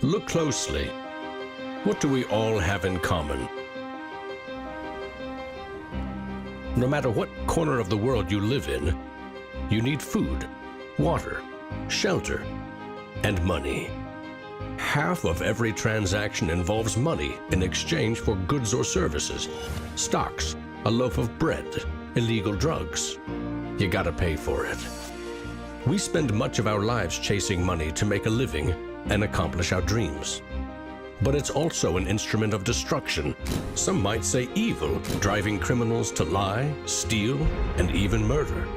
Look closely. What do we all have in common? No matter what corner of the world you live in, you need food, water, shelter, and money. Half of every transaction involves money in exchange for goods or services, stocks, a loaf of bread, illegal drugs. You gotta pay for it. We spend much of our lives chasing money to make a living and accomplish our dreams. But it's also an instrument of destruction. Some might say evil, driving criminals to lie, steal, and even murder.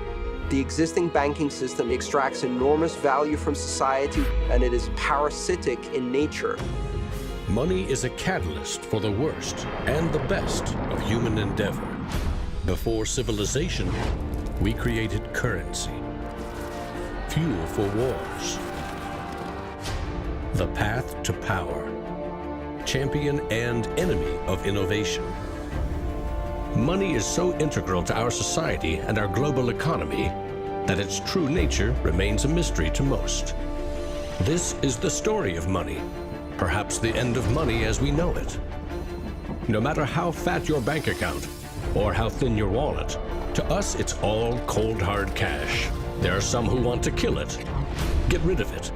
The existing banking system extracts enormous value from society, and it is parasitic in nature. Money is a catalyst for the worst and the best of human endeavor. Before civilization, we created currency, fuel for wars, the path to power, champion and enemy of innovation. Money is so integral to our society and our global economy that its true nature remains a mystery to most. This is the story of money, perhaps the end of money as we know it. No matter how fat your bank account or how thin your wallet, to us it's all cold hard cash. There are some who want to kill it. Get rid of it.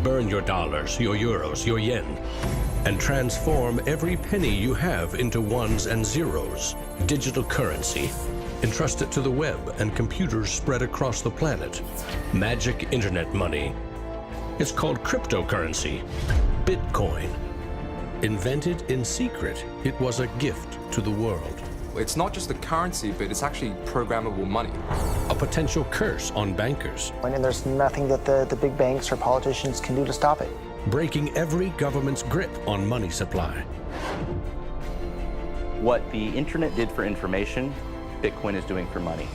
Burn your dollars, your euros, your yen, and transform every penny you have into ones and zeros, digital currency. Entrust it to the web and computers spread across the planet. Magic internet money. It's called cryptocurrency, Bitcoin. Invented in secret, it was a gift to the world. It's not just a currency, but it's actually programmable money. A potential curse on bankers. And there's nothing that the big banks or politicians can do to stop it. Breaking every government's grip on money supply. What the internet did for information, Bitcoin is doing for money.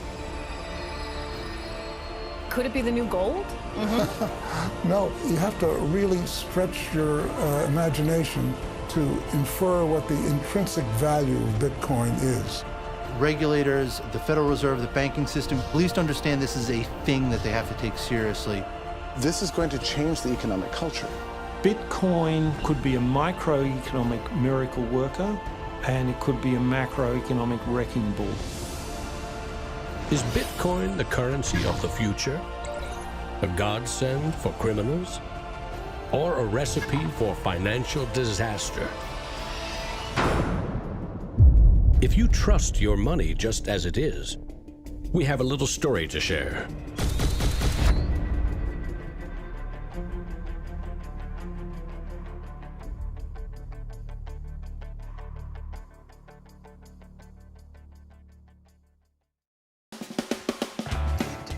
Could it be the new gold? No, you have to really stretch your imagination to infer what the intrinsic value of Bitcoin is. Regulators, the Federal Reserve, the banking system, at least understand this is a thing that they have to take seriously. This is going to change the economic culture. Bitcoin could be a microeconomic miracle worker, and it could be a macroeconomic wrecking ball. Is Bitcoin the currency of the future? A godsend for criminals? Or a recipe for financial disaster? If you trust your money just as it is, we have a little story to share.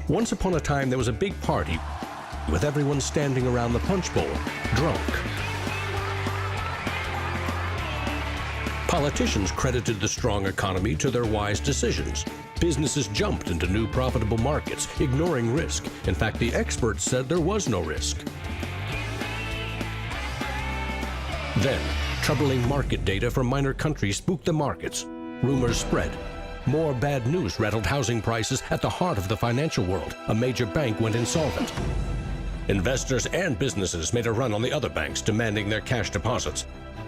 Once upon a time, there was a big party with everyone standing around the punch bowl, drunk. Politicians credited the strong economy to their wise decisions. Businesses jumped into new profitable markets, ignoring risk. In fact, the experts said there was no risk. Then, troubling market data from minor countries spooked the markets. Rumors spread. More bad news rattled housing prices at the heart of the financial world. A major bank went insolvent. Investors and businesses made a run on the other banks, demanding their cash deposits.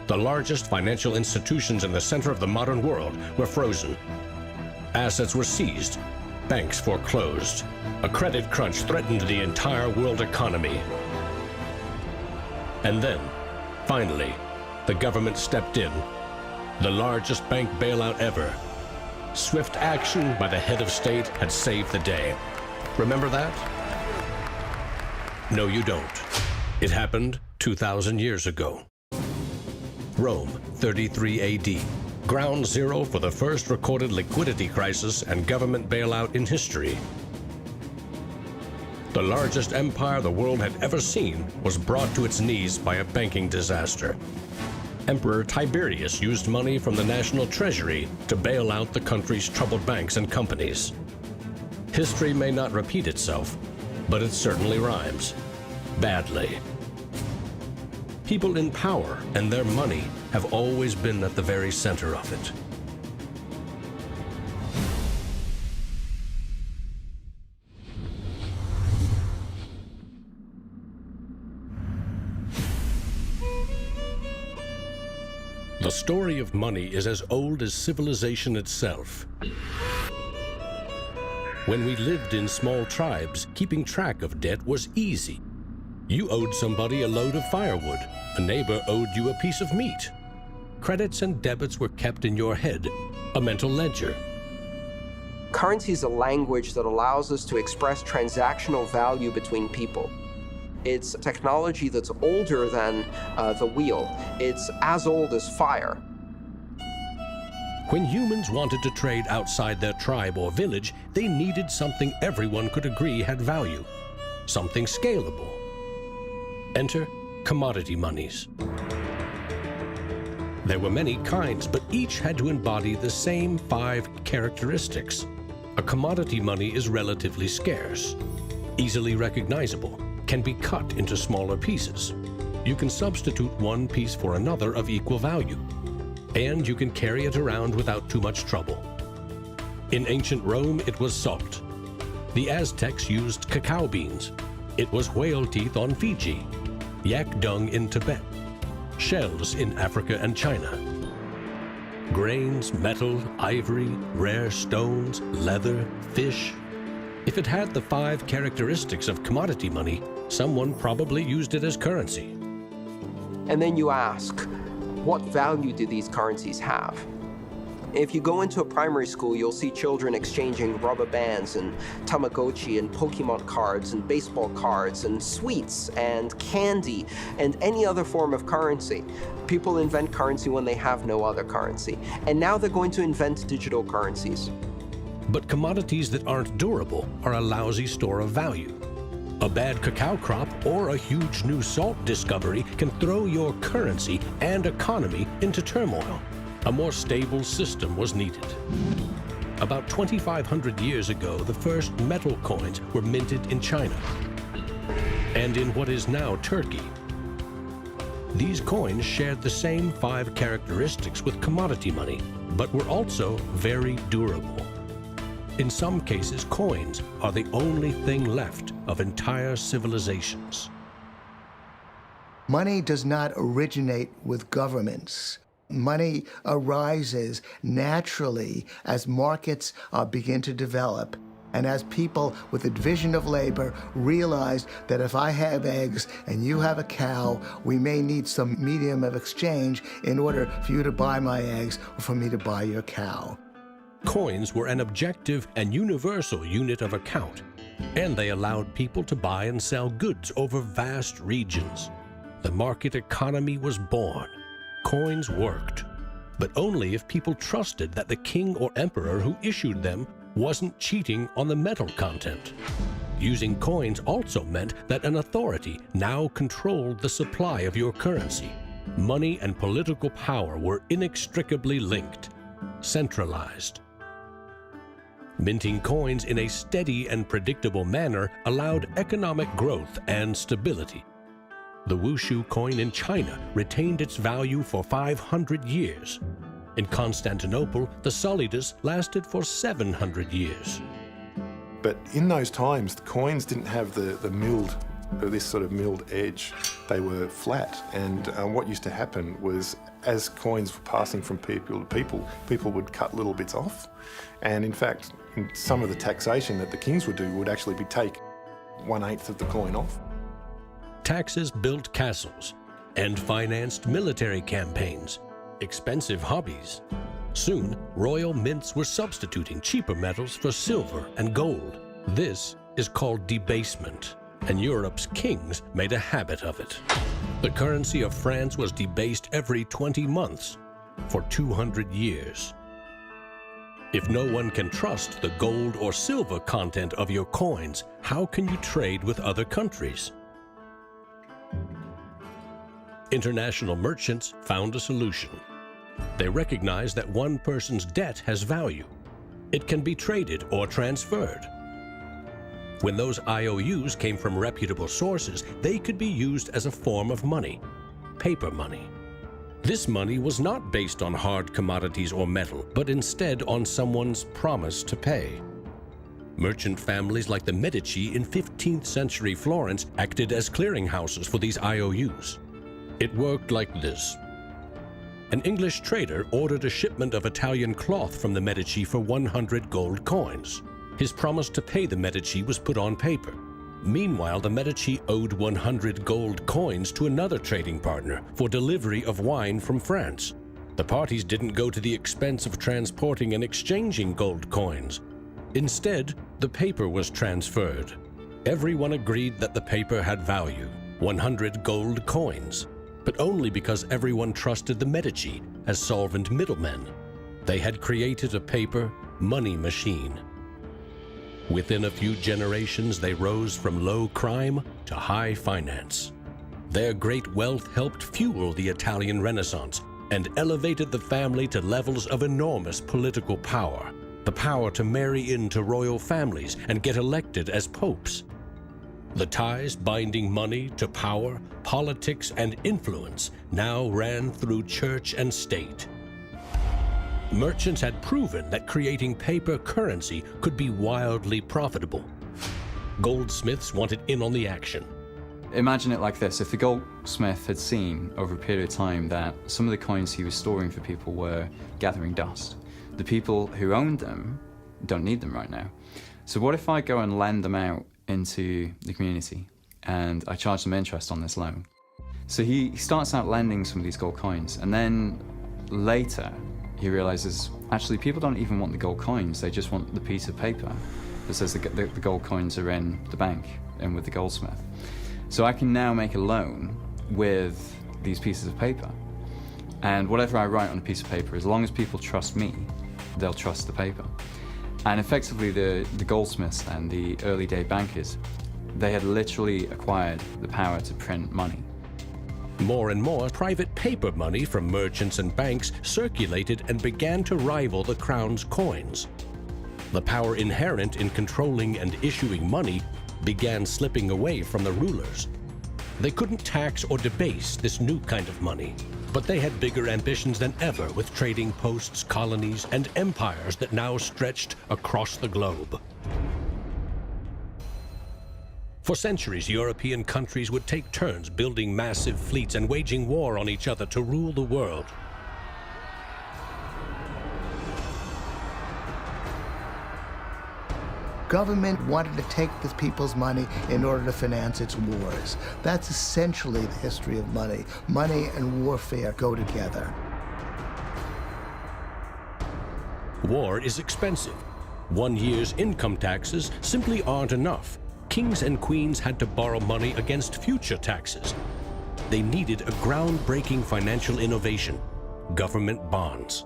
The largest financial institutions in the center of the modern world were frozen. Assets were seized. Banks foreclosed. A credit crunch threatened the entire world economy. And then, finally, the government stepped in. The largest bank bailout ever. Swift action by the head of state had saved the day. Remember that? No, you don't. It happened 2,000 years ago. Rome, 33 AD. Ground zero for the first recorded liquidity crisis and government bailout in history. The largest empire the world had ever seen was brought to its knees by a banking disaster. Emperor Tiberius used money from the national treasury to bail out the country's troubled banks and companies. History may not repeat itself, but it certainly rhymes. Badly. People in power and their money have always been at the very center of it. The story of money is as old as civilization itself. When we lived in small tribes, keeping track of debt was easy. You owed somebody a load of firewood. A neighbor owed you a piece of meat. Credits and debits were kept in your head, a mental ledger. Currency is a language that allows us to express transactional value between people. It's technology that's older than the wheel. It's as old as fire. When humans wanted to trade outside their tribe or village, they needed something everyone could agree had value, something scalable. Enter commodity monies. There were many kinds, but each had to embody the same 5 characteristics. A commodity money is relatively scarce, easily recognizable, can be cut into smaller pieces. You can substitute one piece for another of equal value, and you can carry it around without too much trouble. In ancient Rome, it was salt. The Aztecs used cacao beans. It was whale teeth on Fiji, yak dung in Tibet, shells in Africa and China. Grains, metal, ivory, rare stones, leather, fish. If it had the 5 characteristics of commodity money, someone probably used it as currency. And then you ask, what value do these currencies have? If you go into a primary school, you'll see children exchanging rubber bands and Tamagotchi and Pokemon cards and baseball cards and sweets and candy and any other form of currency. People invent currency when they have no other currency. And now they're going to invent digital currencies. But commodities that aren't durable are a lousy store of value. A bad cacao crop or a huge new salt discovery can throw your currency and economy into turmoil. A more stable system was needed. About 2,500 years ago, the first metal coins were minted in China and in what is now Turkey. These coins shared the same 5 characteristics with commodity money, but were also very durable. In some cases, coins are the only thing left of entire civilizations. Money does not originate with governments. Money arises naturally as markets begin to develop and as people with a division of labor realize that if I have eggs and you have a cow, we may need some medium of exchange in order for you to buy my eggs or for me to buy your cow. Coins were an objective and universal unit of account, and they allowed people to buy and sell goods over vast regions. The market economy was born. Coins worked, but only if people trusted that the king or emperor who issued them wasn't cheating on the metal content. Using coins also meant that an authority now controlled the supply of your currency. Money and political power were inextricably linked, centralized. Minting coins in a steady and predictable manner allowed economic growth and stability. The Wushu coin in China retained its value for 500 years. In Constantinople, the solidus lasted for 700 years. But in those times, the coins didn't have the milled, this sort of milled edge. They were flat, and what used to happen was, as coins were passing from people to people would cut little bits off. And in fact, in some of the taxation that the kings would do would actually be take 1/8 of the coin off. Taxes built castles and financed military campaigns, expensive hobbies. Soon, royal mints were substituting cheaper metals for silver and gold. This is called debasement, and Europe's kings made a habit of it. The currency of France was debased every 20 months for 200 years. If no one can trust the gold or silver content of your coins, how can you trade with other countries? International merchants found a solution. They recognized that one person's debt has value. It can be traded or transferred. When those IOUs came from reputable sources, they could be used as a form of money, paper money. This money was not based on hard commodities or metal, but instead on someone's promise to pay. Merchant families like the Medici in 15th century Florence acted as clearinghouses for these IOUs. It worked like this. an English trader ordered a shipment of Italian cloth from the Medici for 100 gold coins. His promise to pay the Medici was put on paper. Meanwhile, the Medici owed 100 gold coins to another trading partner for delivery of wine from France. The parties didn't go to the expense of transporting and exchanging gold coins. Instead, the paper was transferred. Everyone agreed that the paper had value, 100 gold coins, but only because everyone trusted the Medici as solvent middlemen. They had created a paper money machine. Within a few generations, they rose from low crime to high finance. Their great wealth helped fuel the Italian Renaissance and elevated the family to levels of enormous political power. The power to marry into royal families and get elected as popes. The ties binding money to power, politics, and influence now ran through church and state. Merchants had proven that creating paper currency could be wildly profitable. Goldsmiths wanted in on the action. Imagine it like this: if the goldsmith had seen over a period of time that some of the coins he was storing for people were gathering dust, the people who owned them don't need them right now. So what if I go and lend them out into the community and I charge them interest on this loan? So he starts out lending some of these gold coins, and then later he realizes actually people don't even want the gold coins, they just want the piece of paper that says the gold coins are in the bank and with the goldsmith. So I can now make a loan with these pieces of paper, and whatever I write on a piece of paper, as long as people trust me, they'll trust the paper. And effectively the goldsmiths and the early day bankers, they had literally acquired the power to print money. More and more private paper money from merchants and banks circulated and began to rival the crown's coins. The power inherent in controlling and issuing money began slipping away from the rulers. They couldn't tax or debase this new kind of money, but they had bigger ambitions than ever with trading posts, colonies, and empires that now stretched across the globe. For centuries, European countries would take turns building massive fleets and waging war on each other to rule the world. Government wanted to take the people's money in order to finance its wars. That's essentially the history of money. Money and warfare go together. War is expensive. 1 year's income taxes simply aren't enough. Kings and queens had to borrow money against future taxes. They needed a groundbreaking financial innovation: government bonds.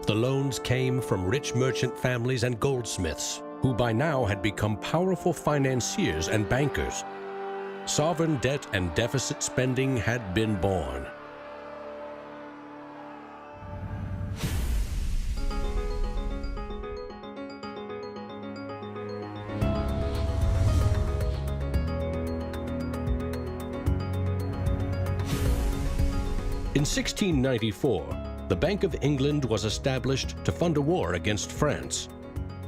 The loans came from rich merchant families and goldsmiths, who by now had become powerful financiers and bankers. Sovereign debt and deficit spending had been born. In 1694, the Bank of England was established to fund a war against France.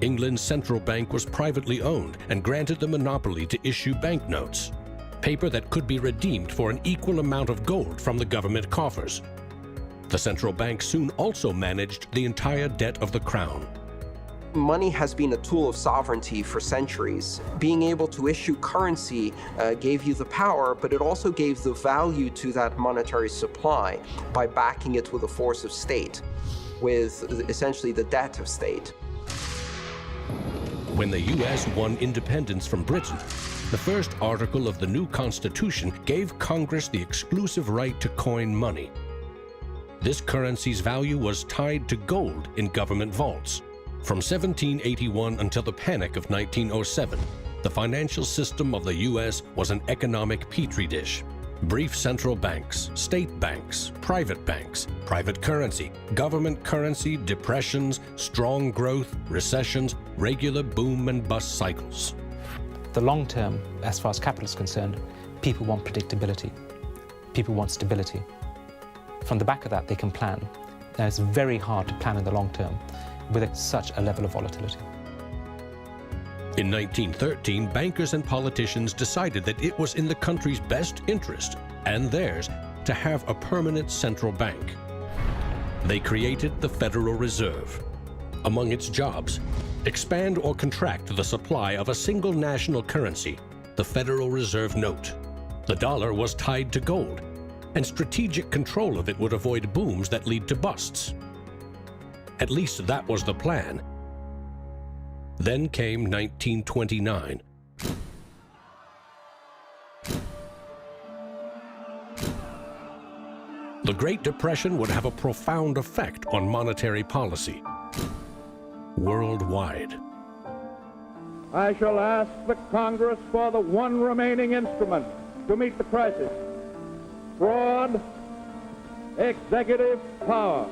England's central bank was privately owned and granted the monopoly to issue banknotes, paper that could be redeemed for an equal amount of gold from the government coffers. The central bank soon also managed the entire debt of the crown. Money has been a tool of sovereignty for centuries. Being able to issue currency gave you the power, but it also gave the value to that monetary supply by backing it with a force of state, with essentially the debt of state. When the U.S. won independence from Britain, the first article of the new Constitution gave Congress the exclusive right to coin money. This currency's value was tied to gold in government vaults. From 1781 until the Panic of 1907, the financial system of the U.S. was an economic petri dish. Brief central banks, state banks, private currency, government currency, depressions, strong growth, recessions, regular boom and bust cycles. The long term, as far as capital is concerned, people want predictability. People want stability. From the back of that, they can plan. Now, it's very hard to plan in the long term with such a level of volatility. In 1913, bankers and politicians decided that it was in the country's best interest, and theirs, to have a permanent central bank. They created the Federal Reserve. Among its jobs, expand or contract the supply of a single national currency, the Federal Reserve note. The dollar was tied to gold, and strategic control of it would avoid booms that lead to busts. At least that was the plan. Then came 1929. The Great Depression would have a profound effect on monetary policy worldwide. I shall ask the Congress for the one remaining instrument to meet the crisis: broad executive power.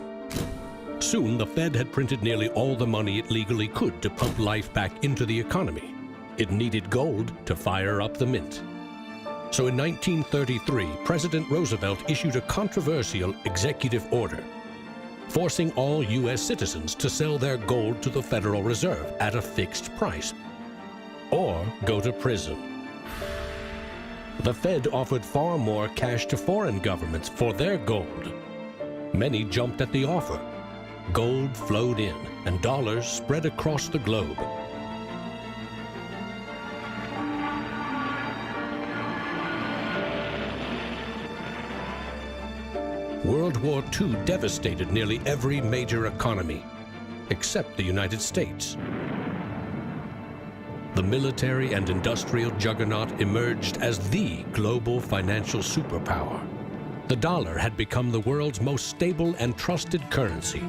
Soon, the Fed had printed nearly all the money it legally could to pump life back into the economy. It needed gold to fire up the mint. So in 1933, President Roosevelt issued a controversial executive order, forcing all U.S. citizens to sell their gold to the Federal Reserve at a fixed price, or go to prison. The Fed offered far more cash to foreign governments for their gold. Many jumped at the offer. Gold flowed in, and dollars spread across the globe. World War II devastated nearly every major economy, except the United States. The military and industrial juggernaut emerged as the global financial superpower. The dollar had become the world's most stable and trusted currency.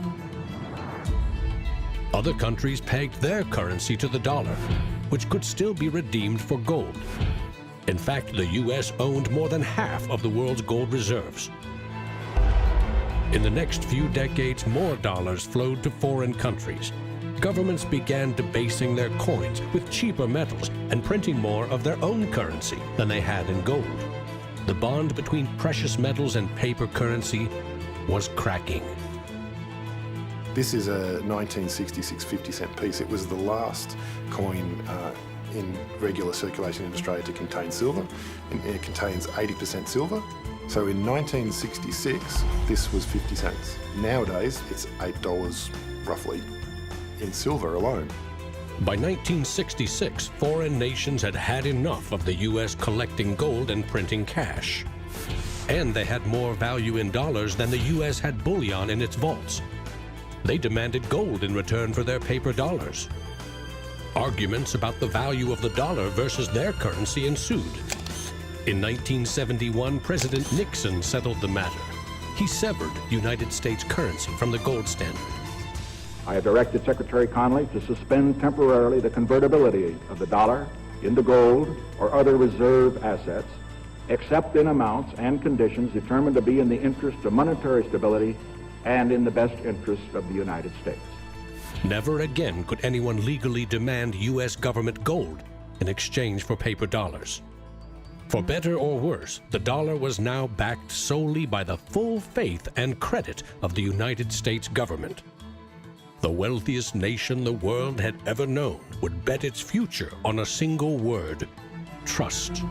Other countries pegged their currency to the dollar, which could still be redeemed for gold. In fact, the U.S. owned more than half of the world's gold reserves. In the next few decades, more dollars flowed to foreign countries. Governments began debasing their coins with cheaper metals and printing more of their own currency than they had in gold. The bond between precious metals and paper currency was cracking. This is a 1966 50-cent piece. It was the last coin in regular circulation in Australia to contain silver, and it contains 80% silver. So in 1966, this was 50 cents. Nowadays, it's $8 roughly in silver alone. By 1966, foreign nations had had enough of the U.S. collecting gold and printing cash. And they had more value in dollars than the U.S. had bullion in its vaults. They demanded gold in return for their paper dollars. Arguments about the value of the dollar versus their currency ensued. In 1971, President Nixon settled the matter. He severed United States currency from the gold standard. I have directed Secretary Connally to suspend temporarily the convertibility of the dollar into gold or other reserve assets, except in amounts and conditions determined to be in the interest of monetary stability and in the best interest of the United States. Never again could anyone legally demand U.S. government gold in exchange for paper dollars. For better or worse, the dollar was now backed solely by the full faith and credit of the United States government. The wealthiest nation the world had ever known would bet its future on a single word: trust.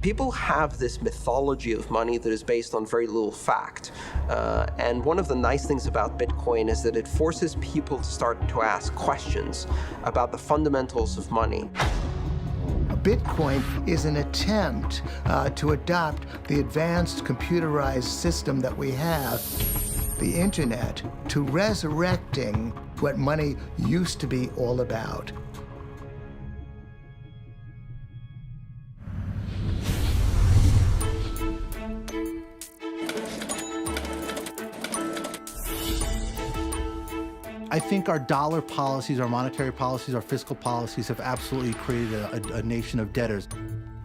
People have this mythology of money that is based on very little fact. And one of the nice things about Bitcoin is that it forces people to start to ask questions about the fundamentals of money. Bitcoin is an attempt to adopt the advanced computerized system that we have, the internet, to resurrecting what money used to be all about. I think our dollar policies, our monetary policies, our fiscal policies have absolutely created a nation of debtors.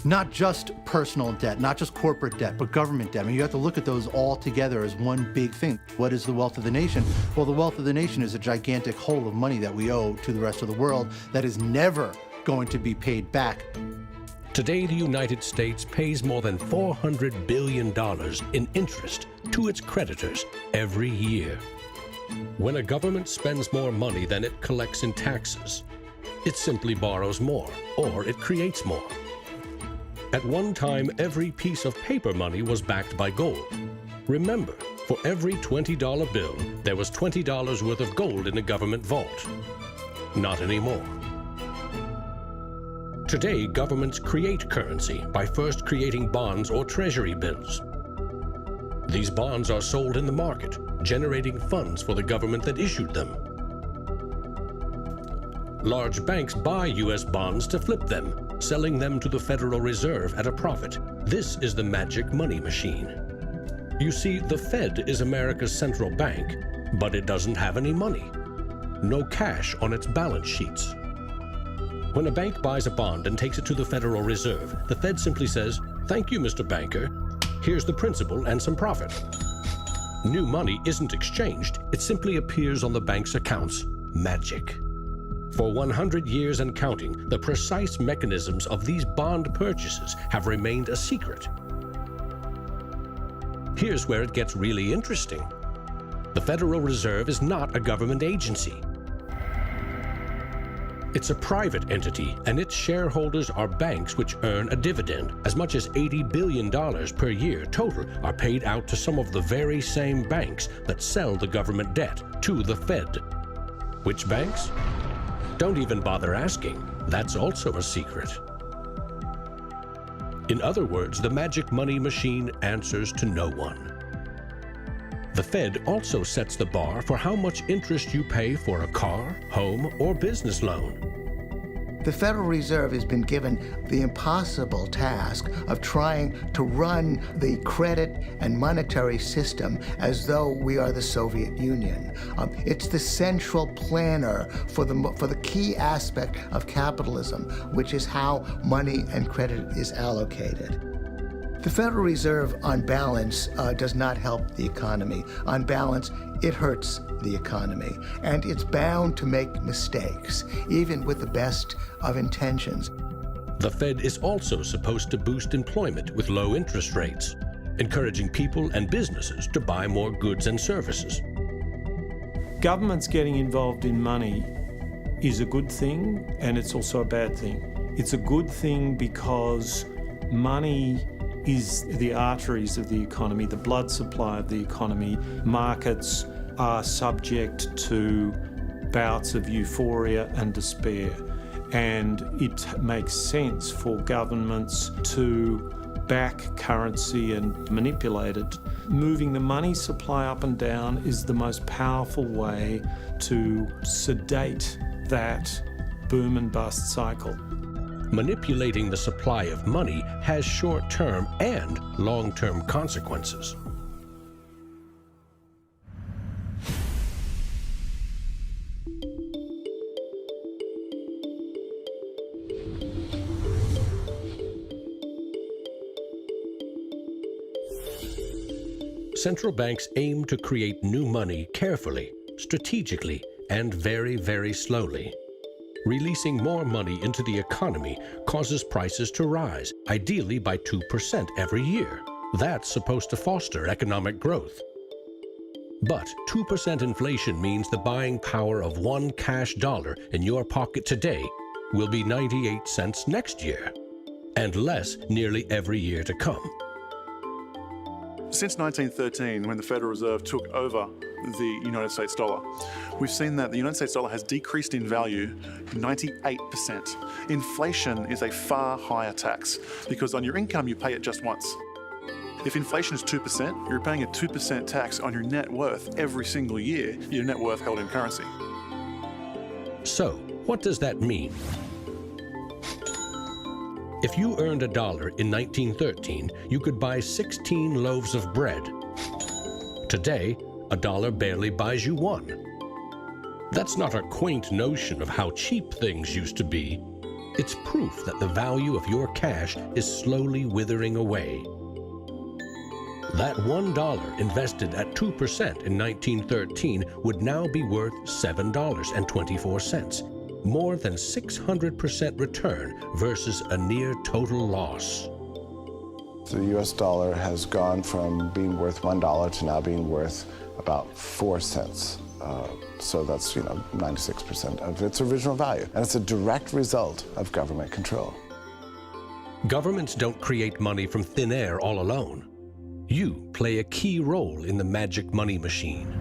Not just personal debt, not just corporate debt, but government debt. I mean, you have to look at those all together as one big thing. What is the wealth of the nation? Well, the wealth of the nation is a gigantic hole of money that we owe to the rest of the world that is never going to be paid back. Today, the United States pays more than $400 billion in interest to its creditors every year. When a government spends more money than it collects in taxes, it simply borrows more, or it creates more. At one time, every piece of paper money was backed by gold. Remember, for every $20 bill, there was $20 worth of gold in a government vault. Not anymore. Today, governments create currency by first creating bonds or treasury bills. These bonds are sold in the market, generating funds for the government that issued them. Large banks buy U.S. bonds to flip them, selling them to the Federal Reserve at a profit. This is the magic money machine. You see, the Fed is America's central bank, but it doesn't have any money. No cash on its balance sheets. When a bank buys a bond and takes it to the Federal Reserve, the Fed simply says, "Thank you, Mr. Banker. Here's the principal and some profit." New money isn't exchanged. It simply appears on the bank's accounts. Magic. For 100 years and counting, the precise mechanisms of these bond purchases have remained a secret. Here's where it gets really interesting. The Federal Reserve is not a government agency. It's a private entity, and its shareholders are banks which earn a dividend. As much as $80 billion per year total are paid out to some of the very same banks that sell the government debt to the Fed. Which banks? Don't even bother asking. That's also a secret. In other words, the magic money machine answers to no one. The Fed also sets the bar for how much interest you pay for a car, home, or business loan. The Federal Reserve has been given the impossible task of trying to run the credit and monetary system as though we are the Soviet Union. It's the central planner for the key aspect of capitalism, which is how money and credit is allocated. The Federal Reserve, on balance, does not help the economy. On balance, it hurts the economy. And it's bound to make mistakes, even with the best of intentions. The Fed is also supposed to boost employment with low interest rates, encouraging people and businesses to buy more goods and services. Governments getting involved in money is a good thing, and it's also a bad thing. It's a good thing because money is the arteries of the economy, the blood supply of the economy. Markets are subject to bouts of euphoria and despair, and it makes sense for governments to back currency and manipulate it. Moving the money supply up and down is the most powerful way to sedate that boom and bust cycle. Manipulating the supply of money has short-term and long-term consequences. Central banks aim to create new money carefully, strategically, and very, very slowly. Releasing more money into the economy causes prices to rise, ideally by 2% every year. That's supposed to foster economic growth. But 2% inflation means the buying power of one cash dollar in your pocket today will be 98 cents next year, and less nearly every year to come. Since 1913, when the Federal Reserve took over the United States dollar, we've seen that the United States dollar has decreased in value 98%. Inflation is a far higher tax because on your income you pay it just once. If inflation is 2%, you're paying a 2% tax on your net worth every single year, your net worth held in currency. So, what does that mean? If you earned $1 in 1913, you could buy 16 loaves of bread. Today, $1 barely buys you one. That's not a quaint notion of how cheap things used to be. It's proof that the value of your cash is slowly withering away. That $1 invested at 2% in 1913 would now be worth $7.24. More than 600% return versus a near total loss. The US dollar has gone from being worth $1 to now being worth about 4 cents. So that's, 96% of its original value. And it's a direct result of government control. Governments don't create money from thin air all alone. You play a key role in the magic money machine.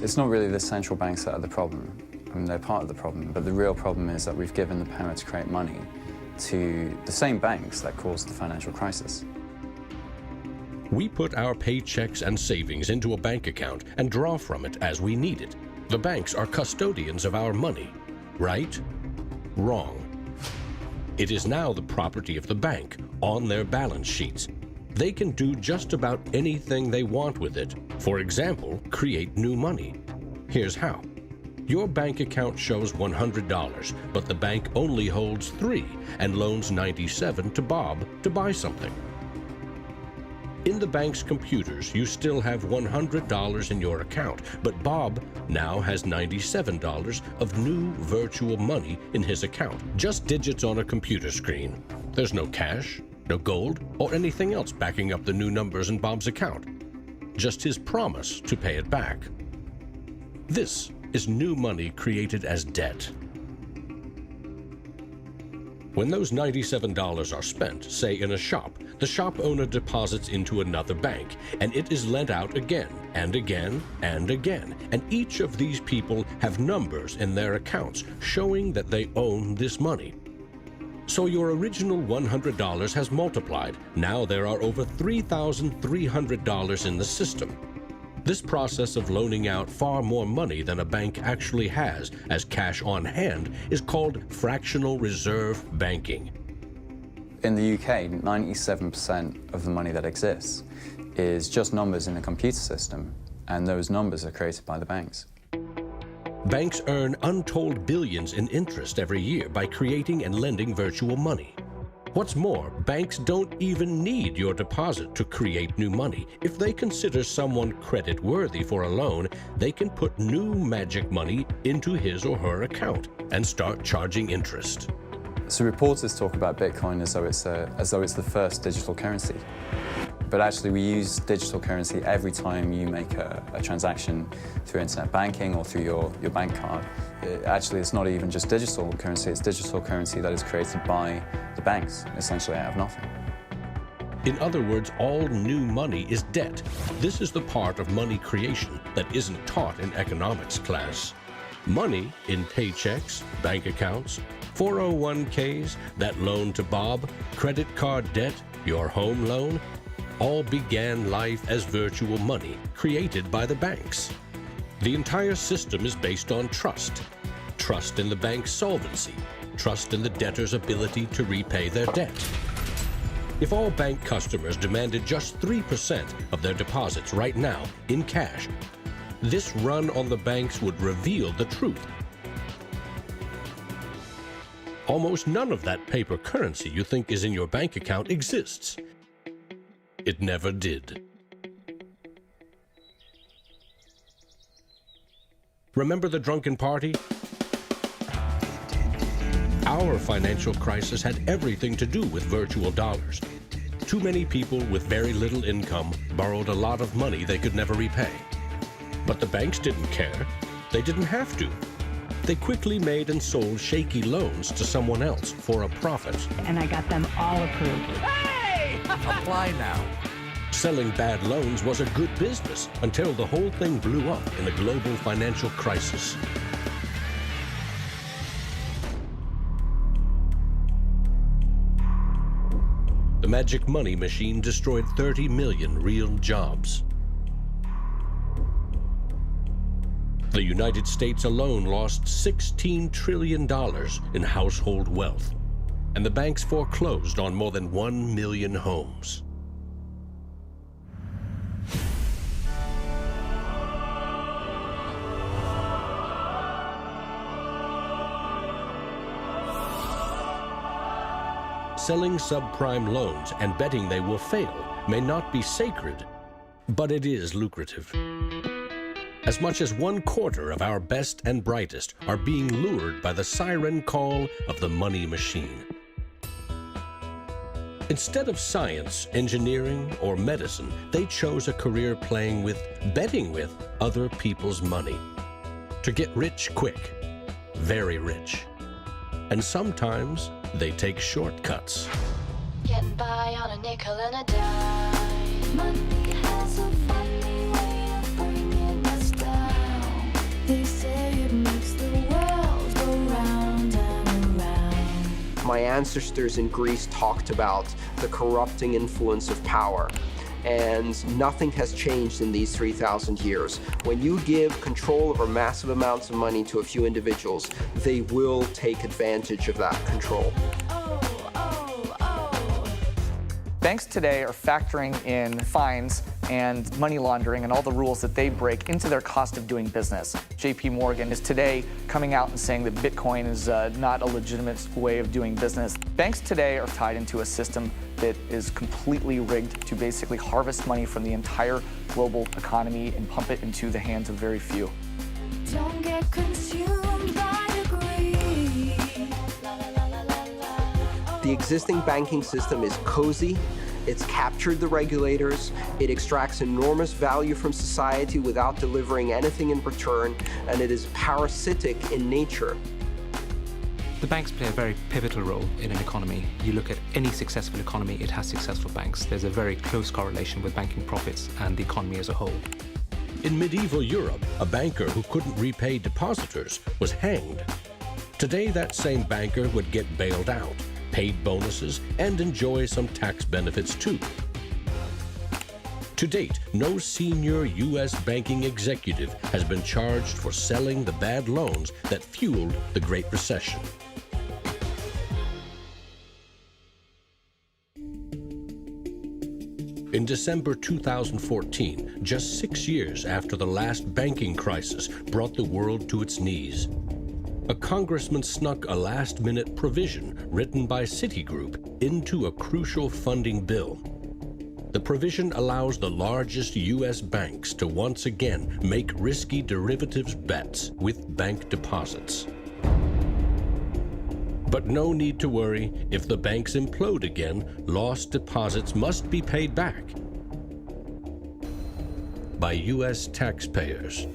It's not really the central banks that are the problem. I mean, they're part of the problem, but the real problem is that we've given the power to create money to the same banks that caused the financial crisis. We put our paychecks and savings into a bank account and draw from it as we need it. The banks are custodians of our money. Right? Wrong. It is now the property of the bank on their balance sheets. They can do just about anything they want with it. For example, create new money. Here's how. Your bank account shows $100, but the bank only holds $3 and loans $97 to Bob to buy something. In the bank's computers, you still have $100 in your account, but Bob now has $97 of new virtual money in his account, just digits on a computer screen. There's no cash, no gold, or anything else backing up the new numbers in Bob's account. Just his promise to pay it back. This is new money created as debt. When those $97 are spent, say in a shop, the shop owner deposits into another bank, and it is lent out again, and again, and again. And each of these people have numbers in their accounts showing that they own this money. So your original $100 has multiplied. Now there are over $3,300 in the system. This process of loaning out far more money than a bank actually has as cash on hand is called fractional reserve banking. In the UK, 97% of the money that exists is just numbers in a computer system, and those numbers are created by the banks. Banks earn untold billions in interest every year by creating and lending virtual money. What's more, banks don't even need your deposit to create new money. If they consider someone credit-worthy for a loan, they can put new magic money into his or her account and start charging interest. So reporters talk about Bitcoin as though it's the first digital currency. But actually we use digital currency every time you make a transaction through internet banking or through your bank card. Actually, it's not even just digital currency, it's digital currency that is created by the banks, essentially out of nothing. In other words, all new money is debt. This is the part of money creation that isn't taught in economics class. Money in paychecks, bank accounts, 401ks, that loan to Bob, credit card debt, your home loan, all began life as virtual money created by the banks. The entire system is based on trust. Trust in the bank's solvency. Trust in the debtor's ability to repay their debt. If all bank customers demanded just 3% of their deposits right now in cash, this run on the banks would reveal the truth. Almost none of that paper currency you think is in your bank account exists. It never did. Remember the drunken party? Our financial crisis had everything to do with virtual dollars. Too many people with very little income borrowed a lot of money they could never repay. But the banks didn't care. They didn't have to. They quickly made and sold shaky loans to someone else for a profit. And I got them all approved. Hey! Apply now. Selling bad loans was a good business until the whole thing blew up in a global financial crisis. The magic money machine destroyed 30 million real jobs. The United States alone lost $16 trillion in household wealth, and the banks foreclosed on more than 1 million homes. Selling subprime loans and betting they will fail may not be sacred, but it is lucrative. As much as 1/4 of our best and brightest are being lured by the siren call of the money machine. Instead of science, engineering, or medicine, they chose a career betting with other people's money. To get rich quick, very rich. And sometimes they take shortcuts. Getting by on a nickel and a dime. Money has a funny way of bringing us down. They say it makes the world go round and around. My ancestors in Greece talked about the corrupting influence of power. And nothing has changed in these 3,000 years. When you give control over massive amounts of money to a few individuals, they will take advantage of that control. Banks today are factoring in fines and money laundering and all the rules that they break into their cost of doing business. JP Morgan is today coming out and saying that Bitcoin is not a legitimate way of doing business. Banks today are tied into a system that is completely rigged to basically harvest money from the entire global economy and pump it into the hands of very few. Don't get consumed by greed. The existing banking system is cozy, it's captured the regulators, it extracts enormous value from society without delivering anything in return, and it is parasitic in nature. The banks play a very pivotal role in an economy. You look at any successful economy, it has successful banks. There's a very close correlation with banking profits and the economy as a whole. In medieval Europe, a banker who couldn't repay depositors was hanged. Today, that same banker would get bailed out, paid bonuses, and enjoy some tax benefits too. To date, no senior U.S. banking executive has been charged for selling the bad loans that fueled the Great Recession. In December 2014, just 6 years after the last banking crisis brought the world to its knees, a congressman snuck a last-minute provision written by Citigroup into a crucial funding bill. The provision allows the largest U.S. banks to once again make risky derivatives bets with bank deposits. But no need to worry. If the banks implode again, lost deposits must be paid back by U.S. taxpayers.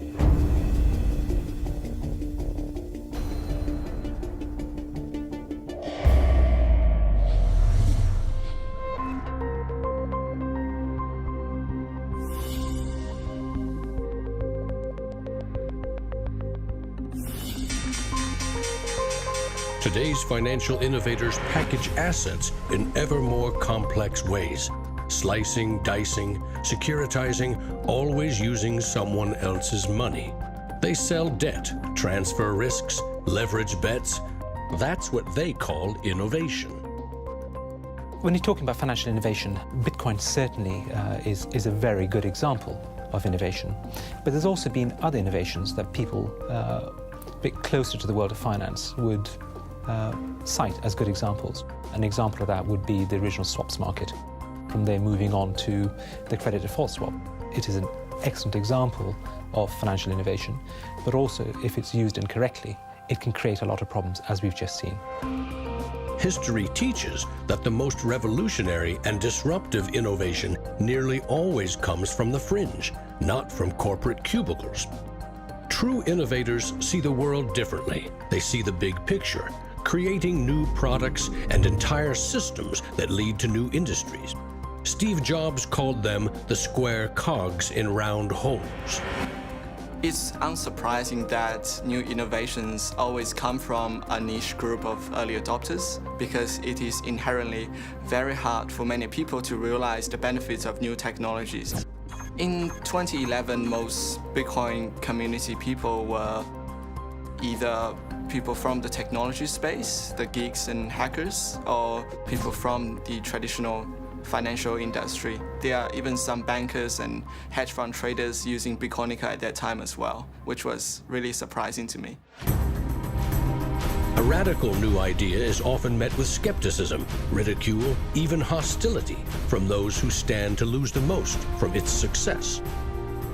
Today's financial innovators package assets in ever more complex ways, slicing, dicing, securitizing, always using someone else's money. They sell debt, transfer risks, leverage bets. That's what they call innovation. When you're talking about financial innovation, Bitcoin certainly is a very good example of innovation. But there's also been other innovations that people a bit closer to the world of finance would cite as good examples. An example of that would be the original swaps market. From there moving on to the credit default swap. It is an excellent example of financial innovation, but also if it's used incorrectly, it can create a lot of problems, as we've just seen. History teaches that the most revolutionary and disruptive innovation nearly always comes from the fringe, not from corporate cubicles. True innovators see the world differently. They see the big picture, creating new products and entire systems that lead to new industries. Steve Jobs called them the square cogs in round holes. It's unsurprising that new innovations always come from a niche group of early adopters because it is inherently very hard for many people to realize the benefits of new technologies. In 2011, most Bitcoin community people were either people from the technology space, the geeks and hackers, or people from the traditional financial industry. There are even some bankers and hedge fund traders using Bitcoinica at that time as well, which was really surprising to me. A radical new idea is often met with skepticism, ridicule, even hostility from those who stand to lose the most from its success.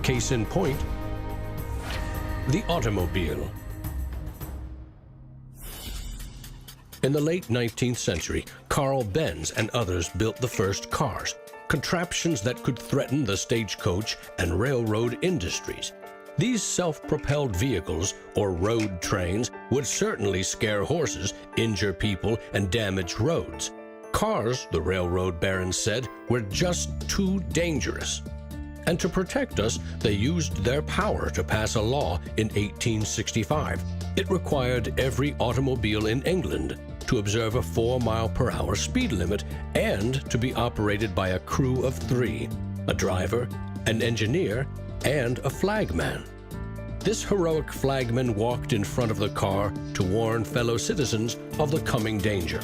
Case in point, the automobile. In the late 19th century, Carl Benz and others built the first cars, contraptions that could threaten the stagecoach and railroad industries. These self-propelled vehicles, or road trains, would certainly scare horses, injure people, and damage roads. Cars, the railroad barons said, were just too dangerous. And to protect us, they used their power to pass a law in 1865. It required every automobile in England to observe a 4-mile-per-hour speed limit and to be operated by a crew of 3, a driver, an engineer, and a flagman. This heroic flagman walked in front of the car to warn fellow citizens of the coming danger.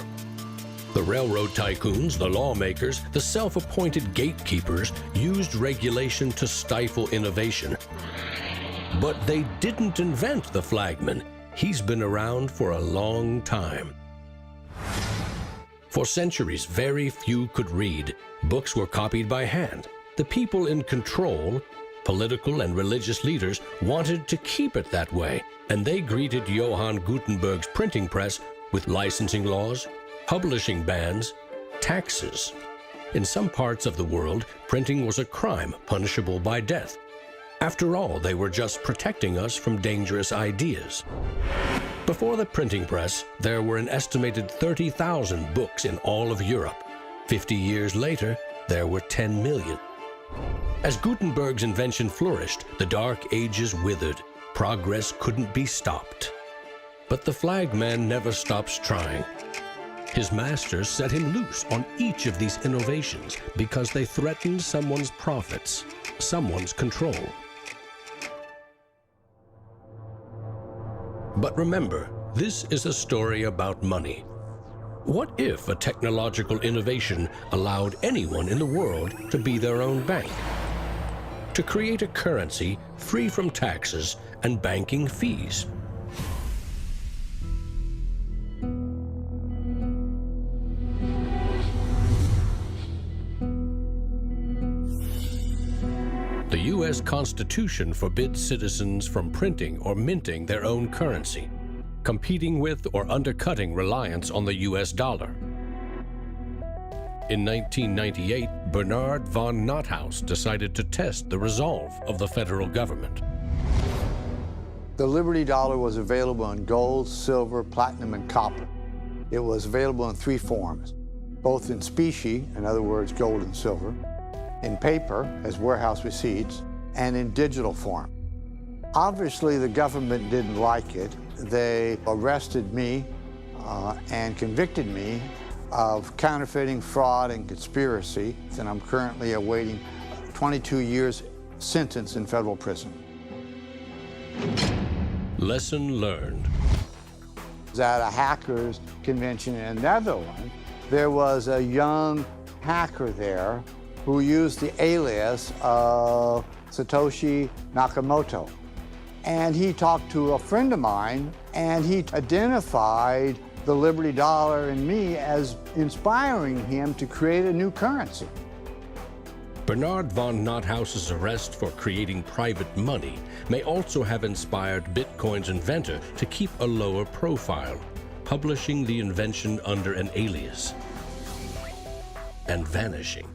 The railroad tycoons, the lawmakers, the self-appointed gatekeepers used regulation to stifle innovation. But they didn't invent the flagman. He's been around for a long time. For centuries, very few could read. Books were copied by hand. The people in control, political and religious leaders, wanted to keep it that way, and they greeted Johann Gutenberg's printing press with licensing laws, publishing bans, taxes. In some parts of the world, printing was a crime punishable by death. After all, they were just protecting us from dangerous ideas. Before the printing press, there were an estimated 30,000 books in all of Europe. 50 years later, there were 10 million. As Gutenberg's invention flourished, the Dark Ages withered. Progress couldn't be stopped. But the flagman never stops trying. His masters set him loose on each of these innovations because they threatened someone's profits, someone's control. But remember, this is a story about money. What if a technological innovation allowed anyone in the world to be their own bank? To create a currency free from taxes and banking fees? The U.S. Constitution forbids citizens from printing or minting their own currency, competing with or undercutting reliance on the U.S. dollar. In 1998, Bernard von Nothaus decided to test the resolve of the federal government. The Liberty Dollar was available in gold, silver, platinum, and copper. It was available in 3 forms, both in specie, in other words, gold and silver, in paper, as warehouse receipts, and in digital form. Obviously, the government didn't like it. They arrested me and convicted me of counterfeiting, fraud, and conspiracy, and I'm currently awaiting 22 years sentence in federal prison. Lesson learned. At a hackers convention in the Netherlands, there was a young hacker there who used the alias of Satoshi Nakamoto. And he talked to a friend of mine, and he identified the Liberty Dollar and me as inspiring him to create a new currency. Bernard von Nothaus's arrest for creating private money may also have inspired Bitcoin's inventor to keep a lower profile, publishing the invention under an alias and vanishing.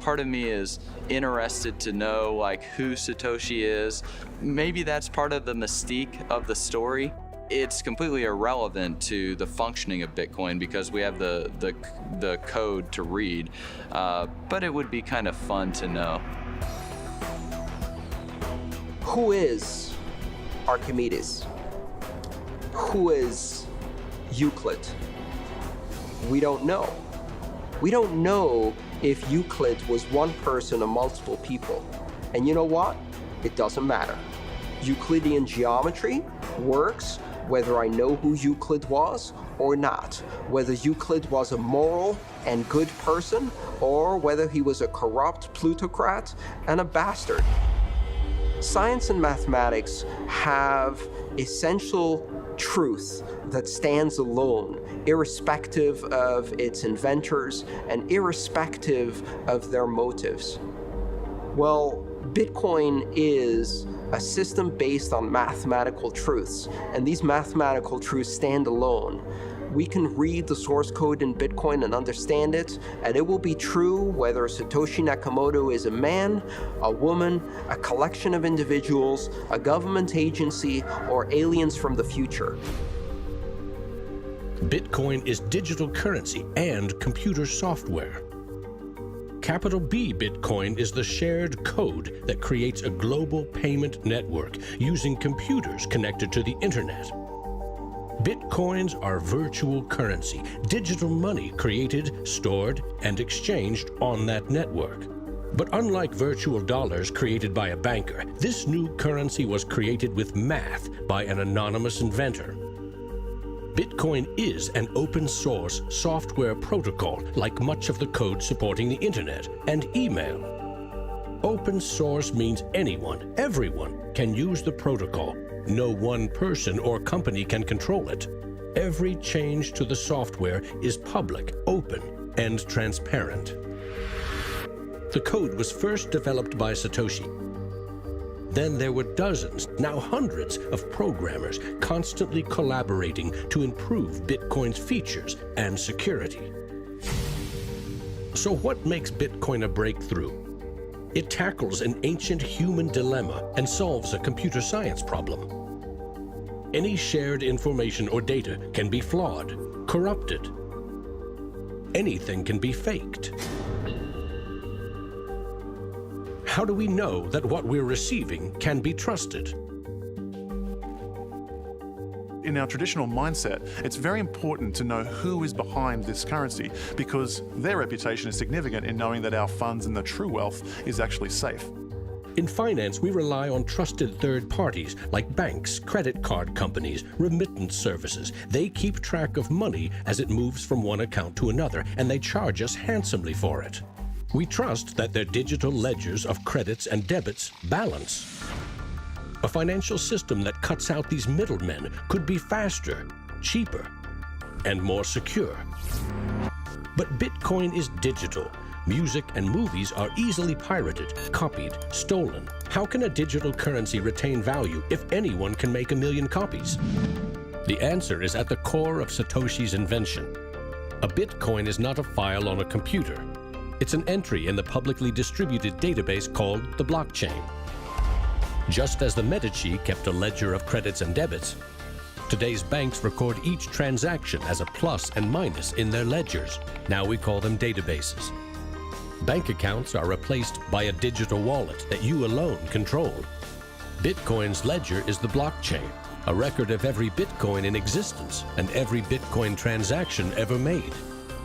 Part of me is interested to know like who Satoshi is. Maybe that's part of the mystique of the story. It's completely irrelevant to the functioning of Bitcoin because we have the code to read, but it would be kind of fun to know. Who is Archimedes? Who is Euclid? We don't know. We don't know if Euclid was one person or multiple people. And you know what? It doesn't matter. Euclidean geometry works whether I know who Euclid was or not, whether Euclid was a moral and good person or whether he was a corrupt plutocrat and a bastard. Science and mathematics have essential truth that stands alone, irrespective of its inventors and irrespective of their motives. Well, Bitcoin is a system based on mathematical truths, and these mathematical truths stand alone. We can read the source code in Bitcoin and understand it, and it will be true whether Satoshi Nakamoto is a man, a woman, a collection of individuals, a government agency, or aliens from the future. Bitcoin is digital currency and computer software. Capital B Bitcoin is the shared code that creates a global payment network using computers connected to the internet. Bitcoins are virtual currency, digital money created, stored, and exchanged on that network. But unlike virtual dollars created by a banker, this new currency was created with math by an anonymous inventor. Bitcoin is an open-source software protocol like much of the code supporting the internet and email. Open source means anyone, everyone, can use the protocol. No one person or company can control it. Every change to the software is public, open, and transparent. The code was first developed by Satoshi. Then there were dozens, now hundreds, of programmers constantly collaborating to improve Bitcoin's features and security. So what makes Bitcoin a breakthrough? It tackles an ancient human dilemma and solves a computer science problem. Any shared information or data can be flawed, corrupted. Anything can be faked. How do we know that what we're receiving can be trusted? In our traditional mindset, it's very important to know who is behind this currency because their reputation is significant in knowing that our funds and the true wealth is actually safe. In finance, we rely on trusted third parties like banks, credit card companies, remittance services. They keep track of money as it moves from one account to another, and they charge us handsomely for it. We trust that their digital ledgers of credits and debits balance. A financial system that cuts out these middlemen could be faster, cheaper, and more secure. But Bitcoin is digital. Music and movies are easily pirated, copied, stolen. How can a digital currency retain value if anyone can make 1 million copies? The answer is at the core of Satoshi's invention. A Bitcoin is not a file on a computer. It's an entry in the publicly distributed database called the blockchain. Just as the Medici kept a ledger of credits and debits, today's banks record each transaction as a plus and minus in their ledgers. Now we call them databases. Bank accounts are replaced by a digital wallet that you alone control. Bitcoin's ledger is the blockchain, a record of every Bitcoin in existence and every Bitcoin transaction ever made.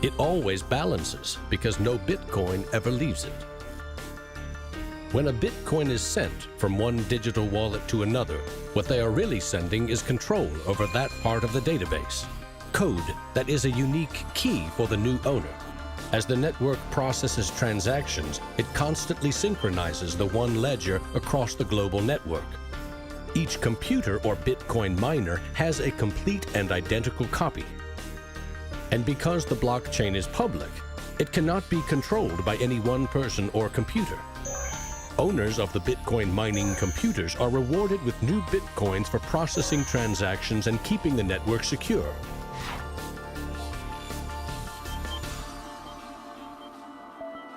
It always balances because no Bitcoin ever leaves it. When a Bitcoin is sent from one digital wallet to another, what they are really sending is control over that part of the database. Code that is a unique key for the new owner. As the network processes transactions, it constantly synchronizes the one ledger across the global network. Each computer or Bitcoin miner has a complete and identical copy. And because the blockchain is public, it cannot be controlled by any one person or computer. Owners of the Bitcoin mining computers are rewarded with new Bitcoins for processing transactions and keeping the network secure.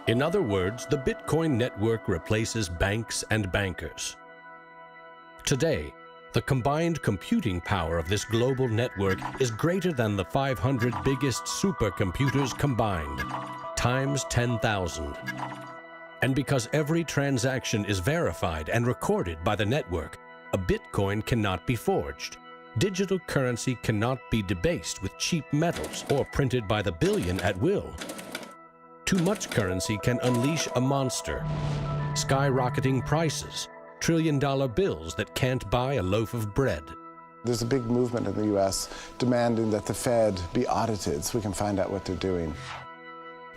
In other words, the Bitcoin network replaces banks and bankers. Today, the combined computing power of this global network is greater than the 500 biggest supercomputers combined, times 10,000. And because every transaction is verified and recorded by the network, a Bitcoin cannot be forged. Digital currency cannot be debased with cheap metals or printed by the billion at will. Too much currency can unleash a monster, skyrocketing prices, trillion-dollar bills that can't buy a loaf of bread. There's a big movement in the U.S. demanding that the Fed be audited so we can find out what they're doing.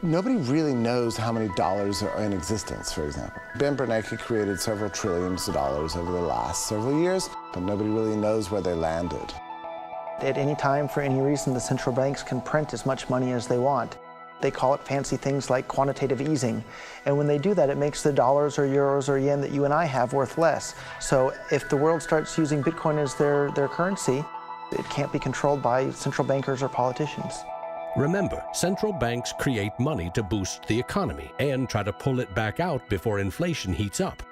Nobody really knows how many dollars are in existence, for example. Ben Bernanke created several trillions of dollars over the last several years, but nobody really knows where they landed. At any time, for any reason, the central banks can print as much money as they want. They call it fancy things like quantitative easing. And when they do that, it makes the dollars or euros or yen that you and I have worth less. So if the world starts using Bitcoin as their currency, It can't be controlled by central bankers or politicians. Remember, central banks create money to boost the economy and try to pull it back out before inflation heats up.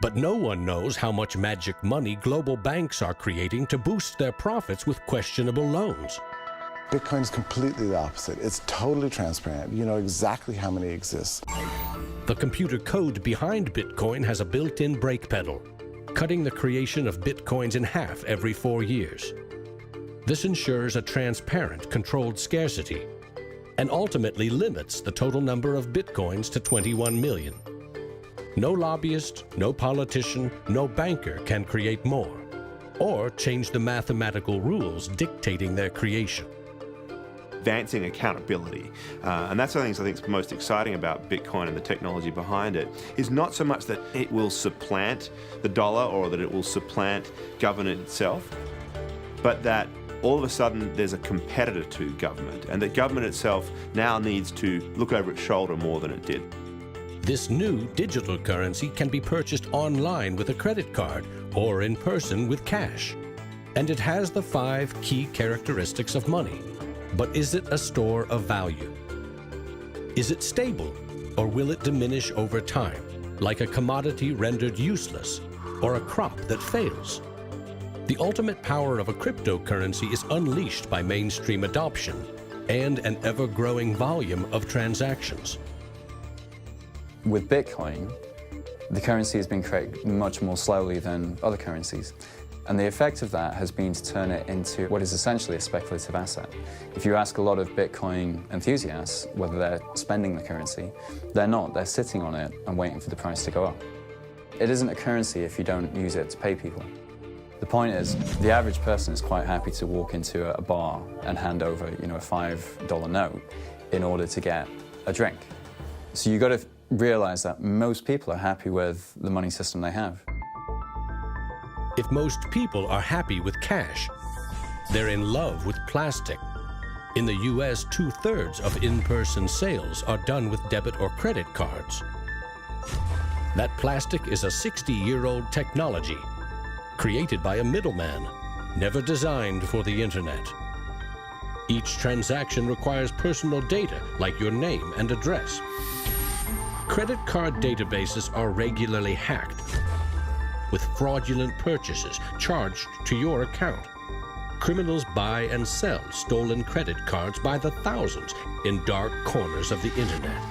But no one knows how much magic money global banks are creating to boost their profits with questionable loans. Bitcoin is completely the opposite. It's totally transparent. You know exactly how many exist. The computer code behind Bitcoin has a built-in brake pedal, cutting the creation of Bitcoins in half every 4 years. This ensures a transparent, controlled scarcity and ultimately limits the total number of Bitcoins to 21 million. No lobbyist, no politician, no banker can create more or change the mathematical rules dictating their creation. Advancing accountability. And that's one of the things I think is most exciting about Bitcoin and the technology behind it, is not so much that it will supplant the dollar or that it will supplant government itself, but that all of a sudden there's a competitor to government, and that government itself now needs to look over its shoulder more than it did. This new digital currency can be purchased online with a credit card or in person with cash. And it has the 5 key characteristics of money. But is it a store of value? Is it stable, or will it diminish over time, like a commodity rendered useless, or a crop that fails? The ultimate power of a cryptocurrency is unleashed by mainstream adoption and an ever-growing volume of transactions. With Bitcoin, the currency has been created much more slowly than other currencies. And the effect of that has been to turn it into what is essentially a speculative asset. If you ask a lot of Bitcoin enthusiasts whether they're spending the currency, they're not. They're sitting on it and waiting for the price to go up. It isn't a currency if you don't use it to pay people. The point is, the average person is quite happy to walk into a bar and hand over, a $5 note in order to get a drink. So you've got to realize that most people are happy with the money system they have. If most people are happy with cash, they're in love with plastic. In the US, 2/3 of in-person sales are done with debit or credit cards. That plastic is a 60-year-old technology, created by a middleman, never designed for the internet. Each transaction requires personal data, like your name and address. Credit card databases are regularly hacked, with fraudulent purchases charged to your account. Criminals buy and sell stolen credit cards by the thousands in dark corners of the internet.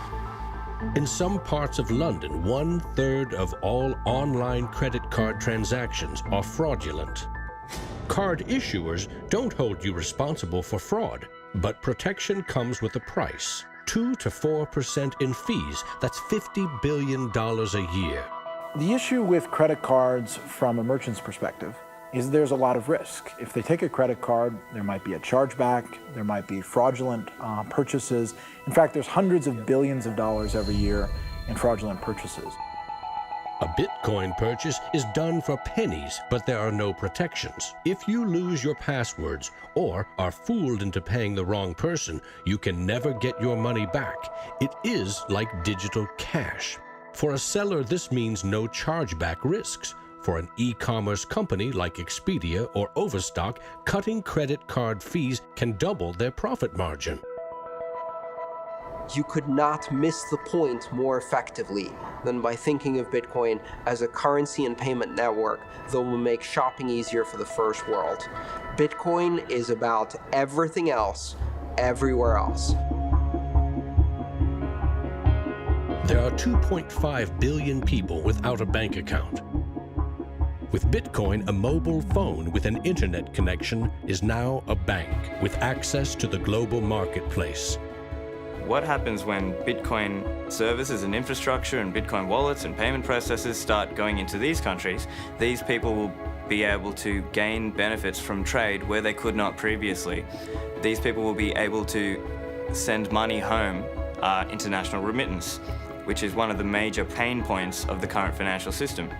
In some parts of London, 1/3 of all online credit card transactions are fraudulent. Card issuers don't hold you responsible for fraud, but protection comes with a price. 2 to 4% in fees. That's $50 billion a year. The issue with credit cards from a merchant's perspective is there's a lot of risk. If they take a credit card, there might be a chargeback, there might be fraudulent purchases. In fact, there's hundreds of billions of dollars every year in fraudulent purchases. A Bitcoin purchase is done for pennies, but there are no protections. If you lose your passwords or are fooled into paying the wrong person, you can never get your money back. It is like digital cash. For a seller, this means no chargeback risks. For an e-commerce company like Expedia or Overstock, cutting credit card fees can double their profit margin. You could not miss the point more effectively than by thinking of Bitcoin as a currency and payment network that will make shopping easier for the first world. Bitcoin is about everything else, everywhere else. There are 2.5 billion people without a bank account. With Bitcoin, a mobile phone with an internet connection is now a bank with access to the global marketplace. What happens when Bitcoin services and infrastructure and Bitcoin wallets and payment processors start going into these countries? These people will be able to gain benefits from trade where they could not previously. These people will be able to send money home, international remittance, which is one of the major pain points of the current financial system.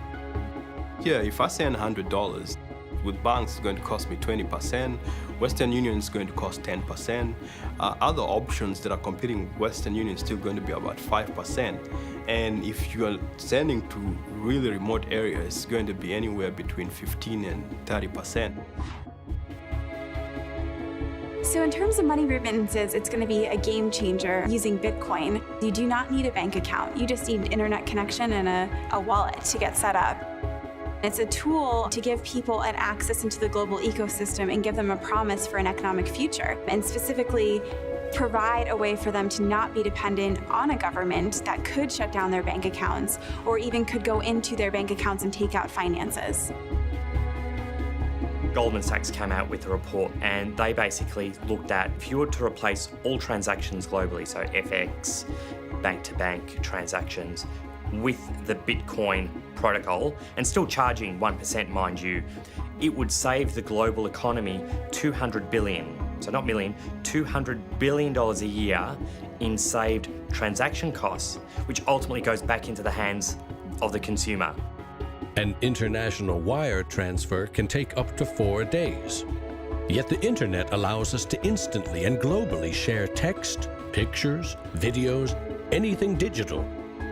Here, if I send $100, with banks it's going to cost me 20%, Western Union is going to cost 10%, other options that are competing with Western Union is still going to be about 5%. And if you are sending to really remote areas, it's going to be anywhere between 15 and 30%. So in terms of money remittances, it's going to be a game changer using Bitcoin. You do not need a bank account. You just need an internet connection and a wallet to get set up. It's a tool to give people an access into the global ecosystem and give them a promise for an economic future, and specifically provide a way for them to not be dependent on a government that could shut down their bank accounts or even could go into their bank accounts and take out finances. Goldman Sachs came out with a report and they basically looked at if you were to replace all transactions globally, so FX, bank-to-bank transactions, with the Bitcoin protocol, and still charging 1%, mind you, it would save the global economy $200 billion, so not million, $200 billion a year in saved transaction costs, which ultimately goes back into the hands of the consumer. An international wire transfer can take up to 4 days. Yet the internet allows us to instantly and globally share text, pictures, videos, anything digital.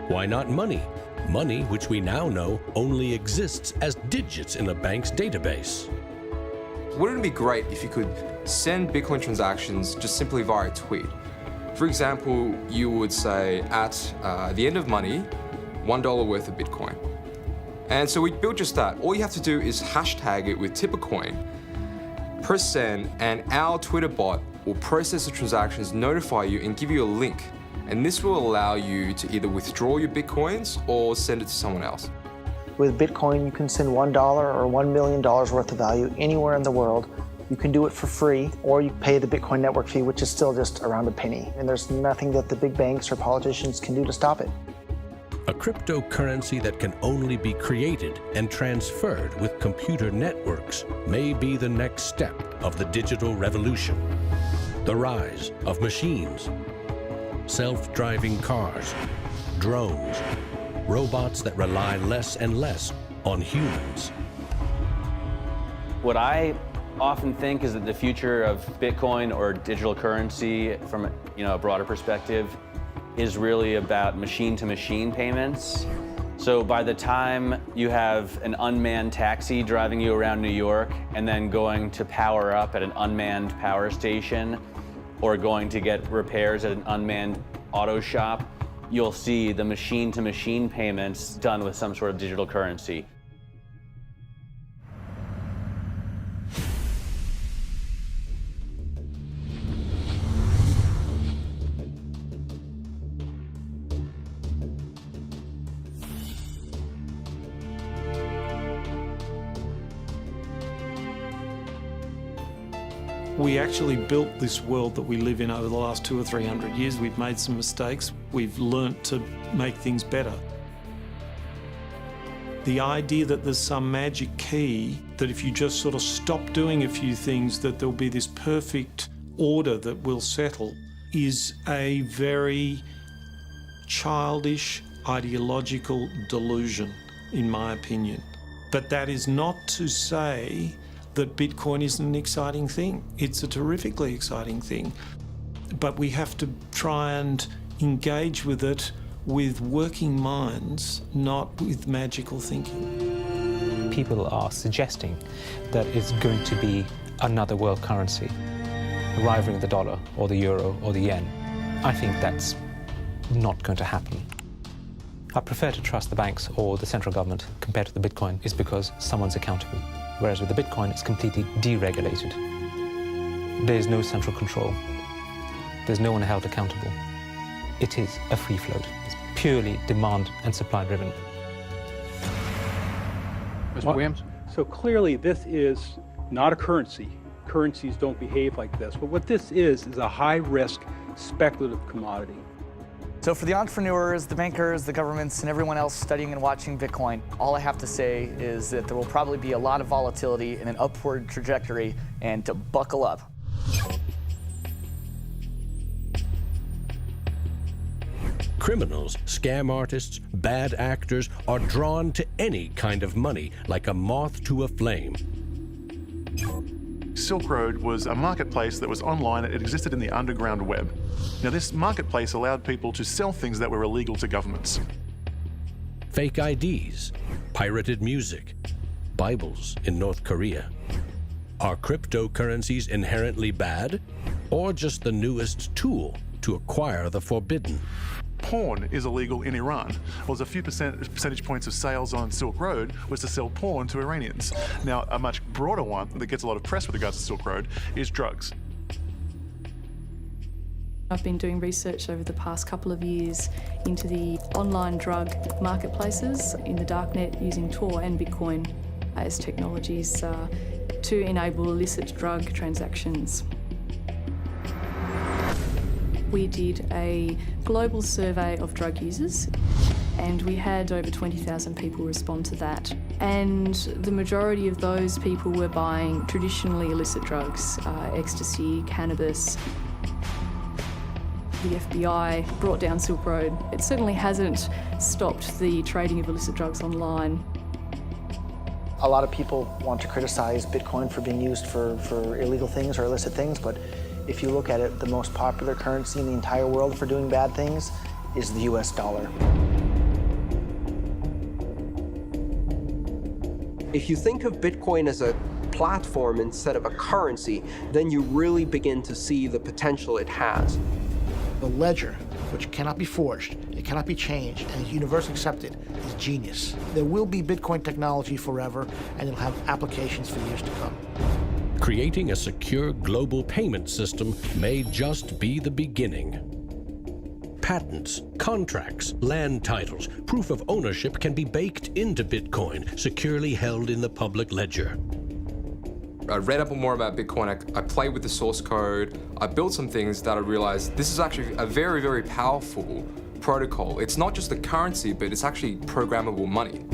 Why not money? Money which we now know only exists as digits in a bank's database. Wouldn't it be great if you could send Bitcoin transactions just simply via tweet? For example, you would say at the end of money, $1 worth of Bitcoin. And so we built just that. All you have to do is hashtag it with TipperCoin, press send, and our Twitter bot will process the transactions, notify you, and give you a link. And this will allow you to either withdraw your Bitcoins or send it to someone else. With Bitcoin, you can send $1 or $1 million worth of value anywhere in the world. You can do it for free, or you pay the Bitcoin network fee, which is still just around a penny. And there's nothing that the big banks or politicians can do to stop it. A cryptocurrency that can only be created and transferred with computer networks may be the next step of the digital revolution. The rise of machines, self-driving cars, drones, robots that rely less and less on humans. What I often think is that the future of Bitcoin or digital currency from a broader perspective is really about machine-to-machine payments. So by the time you have an unmanned taxi driving you around New York and then going to power up at an unmanned power station or going to get repairs at an unmanned auto shop, you'll see the machine-to-machine payments done with some sort of digital currency. We actually built this world that we live in over the last 200 or 300 years. We've made some mistakes. We've learnt to make things better. The idea that there's some magic key, that if you just sort of stop doing a few things, that there'll be this perfect order that will settle, is a very childish, ideological delusion, in my opinion. But that is not to say that Bitcoin isn't an exciting thing. It's a terrifically exciting thing. But we have to try and engage with it with working minds, not with magical thinking. People are suggesting that it's going to be another world currency, rivaling the dollar or the euro or the yen. I think that's not going to happen. I prefer to trust the banks or the central government compared to the Bitcoin is because someone's accountable. Whereas with the Bitcoin, it's completely deregulated. There's no central control. There's no one held accountable. It is a free float. It's purely demand and supply driven. Mr. Williams? So clearly this is not a currency. Currencies don't behave like this. But what this is a high-risk speculative commodity. So for the entrepreneurs, the bankers, the governments, and everyone else studying and watching Bitcoin, all I have to say is that there will probably be a lot of volatility and an upward trajectory, and to buckle up. Criminals, scam artists, bad actors are drawn to any kind of money like a moth to a flame. Silk Road was a marketplace that was online. It existed in the underground web. Now, this marketplace allowed people to sell things that were illegal to governments. Fake IDs, pirated music, Bibles in North Korea. Are cryptocurrencies inherently bad? or just the newest tool to acquire the forbidden? Porn is illegal in Iran. Well, there's a few percentage points of sales on Silk Road was to sell porn to Iranians. Now, a much broader one that gets a lot of press with regards to Silk Road is drugs. I've been doing research over the past couple of years into the online drug marketplaces in the darknet using Tor and Bitcoin as technologies to enable illicit drug transactions. We did a global survey of drug users, and we had over 20,000 people respond to that. And the majority of those people were buying traditionally illicit drugs, ecstasy, cannabis. The FBI brought down Silk Road. It certainly hasn't stopped the trading of illicit drugs online. A lot of people want to criticize Bitcoin for being used for illegal things or illicit things, but if you look at it, the most popular currency in the entire world for doing bad things is the US dollar. If you think of Bitcoin as a platform instead of a currency, then you really begin to see the potential it has. The ledger, which cannot be forged, it cannot be changed, and is universally accepted, is genius. There will be Bitcoin technology forever, and it'll have applications for years to come. Creating a secure global payment system may just be the beginning. Patents, contracts, land titles, proof of ownership can be baked into Bitcoin, securely held in the public ledger. I read up more about Bitcoin, I played with the source code, I built some things that I realized this is actually a very, very powerful protocol. It's not just a currency, but it's actually programmable money.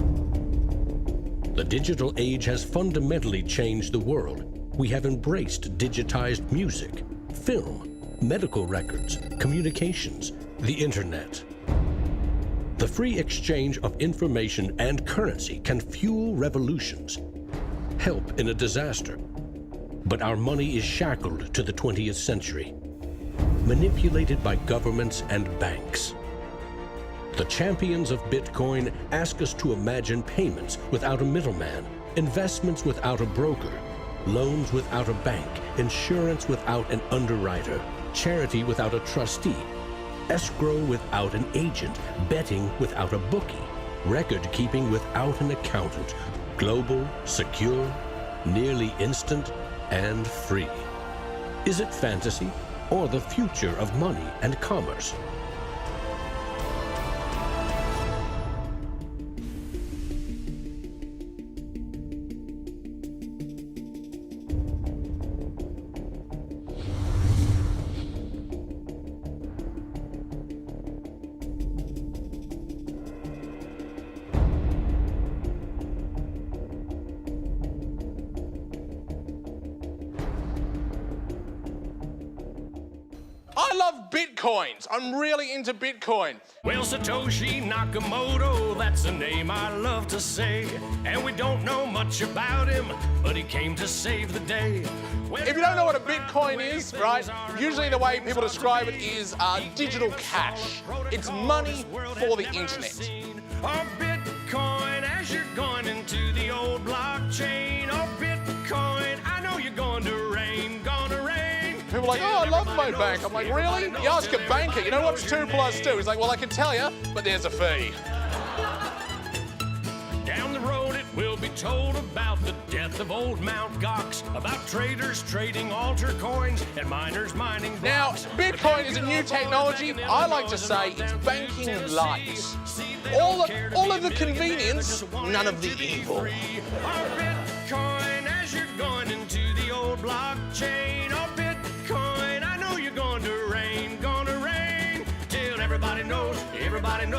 The digital age has fundamentally changed the world. We have embraced digitized music, film, medical records, communications, the internet. The free exchange of information and currency can fuel revolutions, help in a disaster. But our money is shackled to the 20th century, manipulated by governments and banks. The champions of Bitcoin ask us to imagine payments without a middleman, investments without a broker, loans without a bank, insurance without an underwriter, charity without a trustee, escrow without an agent, betting without a bookie, record keeping without an accountant, global, secure, nearly instant, and free. Is it fantasy or the future of money and commerce? I love Bitcoins. I'm really into Bitcoin. Well, Satoshi Nakamoto, that's a name I love to say. And we don't know much about him, but he came to save the day. If you don't know what a Bitcoin is, right, usually the way people describe it is digital cash. It's money for the internet. Oh, Bitcoin, as you're going into the old blockchain. Oh, Bitcoin, I know you're going to rain, gonna rain. People are like, oh, I love my bank. I'm like, really? You ask a banker, you know what's 2 + 2? He's like, well, I can tell you, but there's a fee. Down the road it will be told about the death of old Mt. Gox, about traders trading altar coins and miners mining blocks. Now, Bitcoin is a new technology. I like to say it's banking light. All of the convenience, none of the evil. Oh, Bitcoin, as you're going into the old blockchain. Oh, Bitcoin, I know you're going to rain, till everybody knows,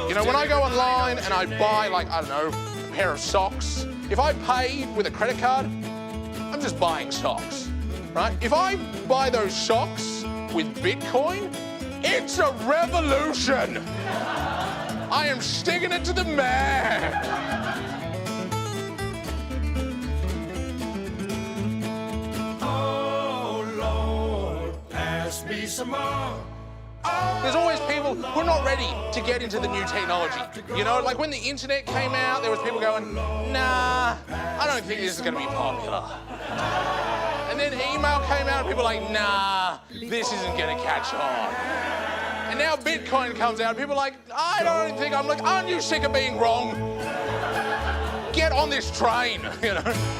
You know, when I go online and I buy, like, I don't know, a pair of socks, if I pay with a credit card, I'm just buying socks, right? If I buy those socks with Bitcoin, it's a revolution. I am sticking it to the man. Oh, Lord, pass me some more. There's always people who are not ready to get into the new technology. You know, like when the internet came out, there was people going, nah, I don't think this is going to be popular. And then email came out, and people were like, nah, this isn't going to catch on. And now Bitcoin comes out, and people are like, I don't think, I'm like, aren't you sick of being wrong? Get on this train, you know?